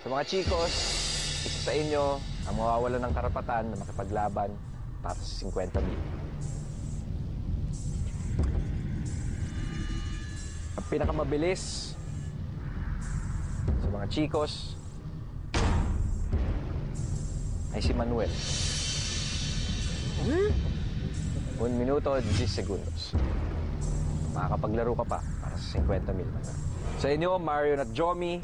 Sa mga chicos, isa sa inyo ang mawawalan ng karapatan na makipaglaban para sa 50,000. Ang pinakamabilis sa mga chicos ay si Manuel. 1 minuto, 10 segundos. Makakapaglaro ka pa para sa 50,000. Sa inyo, Marion at Jomi,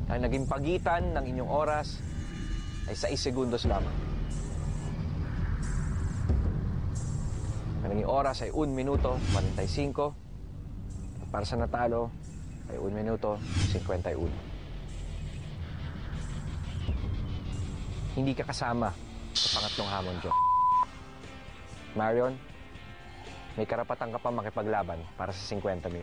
ang naging pagitan ng inyong oras ay 6 segundos lamang. Ang naging oras ay 1 minuto, 45. At para sa natalo ay 1 minuto, 51. Hindi ka kasama sa pangatlong hamon, Jo. Marion, may karapatan ka pa makipaglaban para sa 50,000.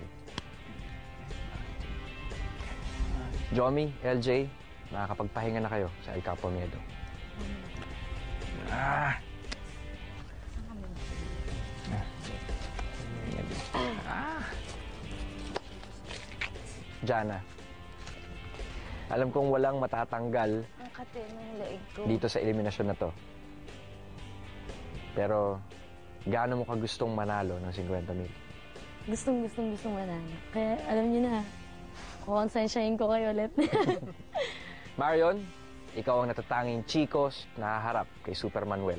Jomi, LJ, makakapagpahinga na kayo sa El Capo Miedo. Jana, alam kong walang matatanggal Ang kate ng leeg ko. dito sa eliminasyon na to. Pero, gaano mo ka gustong manalo ng 50,000? Gustong manalo. Kaya alam niyo na, kukonsensyahin ko kayo ulit. Marion, ikaw ang natatanging chicos na haharap kay Super Manuel.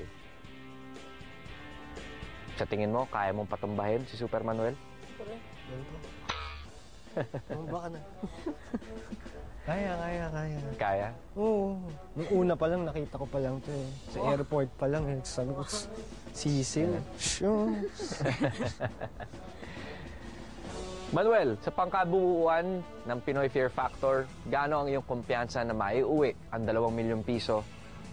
Sa tingin mo, kaya mong patumbahin si Super Manuel? Baka na. Kaya. Kaya? Oo. Nung una pa lang, nakita ko pa lang ito eh. Sa airport pa lang eh. Sabi ko, sisil. Sure. Manuel, sa pangkabuuan ng Pinoy Fear Factor, gaano ang iyong kumpiyansa na maiuwi ang 2 milyong piso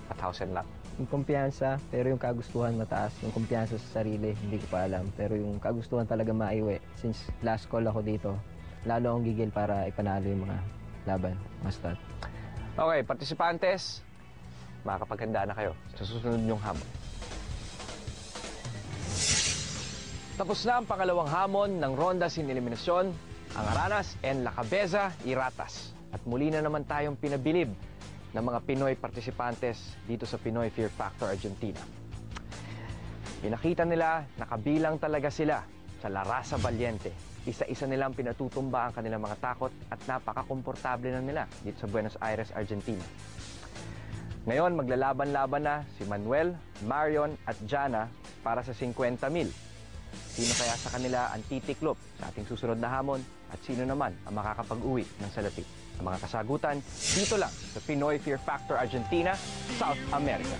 at house and lot? Yung kumpiyansa, pero yung kagustuhan mataas. Yung kumpiyansa sa sarili, hindi ko pa alam. Pero yung kagustuhan talaga maiuwi. Since last call ako dito, lalo akong gigil para ipanalo yung mga laban, mga stat. Okay, partisipantes, makakapaghanda na kayo sa susunod niyong hamon. Tapos na ang pangalawang hamon ng ronda sin eliminasyon, ang Aranas and La Cabeza Iratas. At muli na naman tayong pinabilib ng mga Pinoy partisipantes dito sa Pinoy Fear Factor Argentina. Pinakita nila na kabilang talaga sila sa La Raza Valiente. Isa-isa nilang pinatutumba ang kanilang mga takot at napaka-komportable na nila dito sa Buenos Aires, Argentina. Ngayon, maglalaban-laban na si Manuel, Marion at Jana para sa 50,000. Sino kaya sa kanila ang titiklop sa ating susunod na hamon at sino naman ang makakapag-uwi ng salapi? Ang mga kasagutan dito lang sa Pinoy Fear Factor Argentina, South America.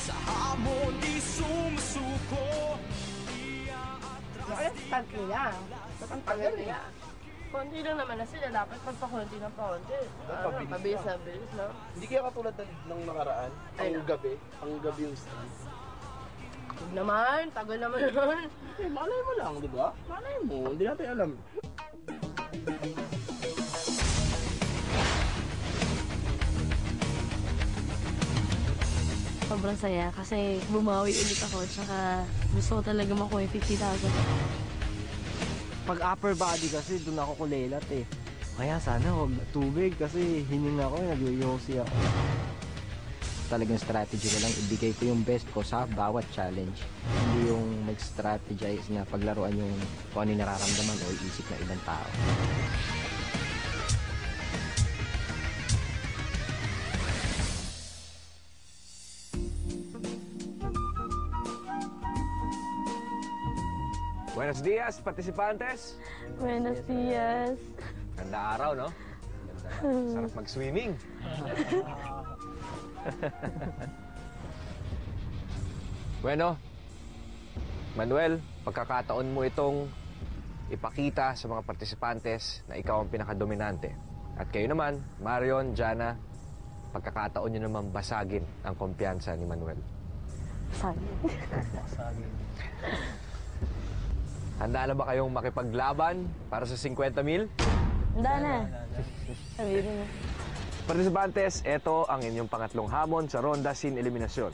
Sa hamon di sumusuko. Ang stunt nila. Ang tagal nila. Konti lang naman na sila. Dapat magpakunti ng pakunti. Pabilis-abilis, no? Hindi kaya katulad ng nakaraan? Ang gabi yung stunt. Huwag naman. Tagal naman nun. Eh, malay mo lang, di ba? Malay mo. Hindi natin alam. Sobrang saya kasi bumawi ulit ako. Tsaka gusto ko talaga makuha yung 50,000. Pag upper body kasi, doon ako kulelat eh. Kaya sana huwag tubig kasi hininga ko, nag-yosi ako. Talagang strategy ko lang, ibigay ko yung best ko sa bawat challenge. Hindi yung mag-strategize na paglaruan yung kung ano yung nararamdaman o isip ng ibang tao. Buenos dias, partisipantes. Buenos dias. Ganda araw, no? Sarap mag-swimming. Bueno, Manuel, pagkakataon mo itong ipakita sa mga partisipantes na ikaw ang pinakadominante. At kayo naman, Marion, Jana, pagkakataon nyo naman basagin ang kumpiyansa ni Manuel. Handa na ba kayong makipaglaban para sa 50,000? Handa na. Sabihin mo. Partisipantes, ito ang inyong pangatlong hamon sa ronda sin eliminasyon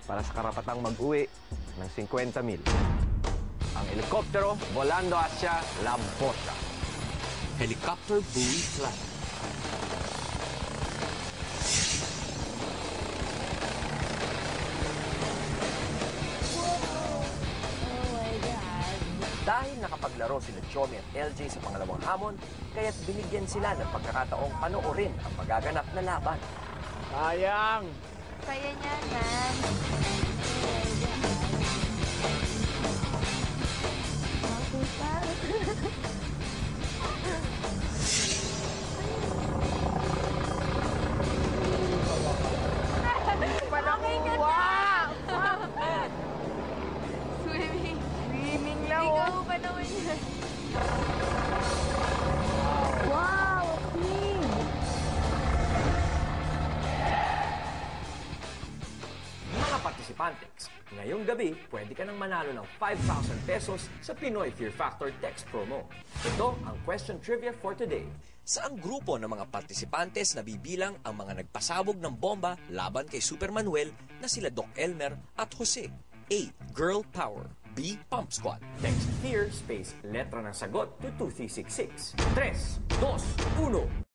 para sa karapatang mag-uwi ng 50,000. Ang helikoptero volando hacia La Bosa. helicopter buoy flight. Oh my God. Dahil nakapaglaro sila Chomi at LJ sa pangalawang hamon, kaya't binigyan sila ng pagkakataong panoorin ang magaganap na laban. Sayang! Saya niya, man. Swimming. Swimming lang, oh. Pa naman yan. Wow, clean! Mga participantes, ngayong gabi, pwede ka nang manalo ng 5,000 pesos sa Pinoy Fear Factor text promo. Ito ang question trivia for today. Saang grupo ng mga partisipantes na bibilang ang mga nagpasabog ng bomba laban kay Super Manuel na sila Doc Elmer at Jose? A. Girl Power. B. Pump Squad. Text FEAR space letra ng sagot to 2366. 3, 2, 1.